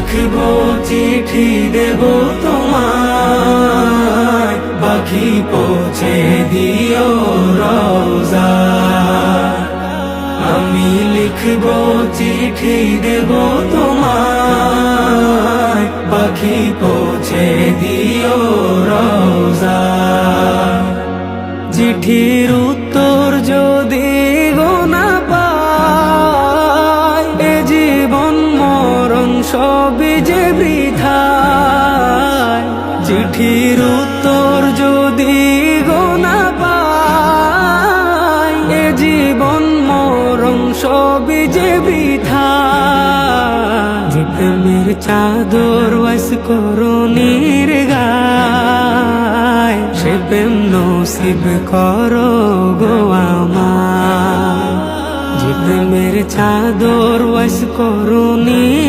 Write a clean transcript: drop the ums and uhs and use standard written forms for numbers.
লিখবো চিঠি দেব তোমায়, পাখি পৌঁছে দিও রওজা। আমি লিখবো চিঠি দেব তোমায়, পাখি পৌঁছে দিও রওজা। চিঠির উত্তর যদি গোনা পাই, এ জীবন মরণ সবই যে বৃথায়। চিঠির উত্তর যদি গোনা পাই, এ জীবন মরণ সবই যে বৃথায়। যে প্রেমের চাদর ওয়াস করুণীর গায়, সে প্রেম নসিব করো গো আমার। যে প্রেমের চাদর ওয়াস করুণীর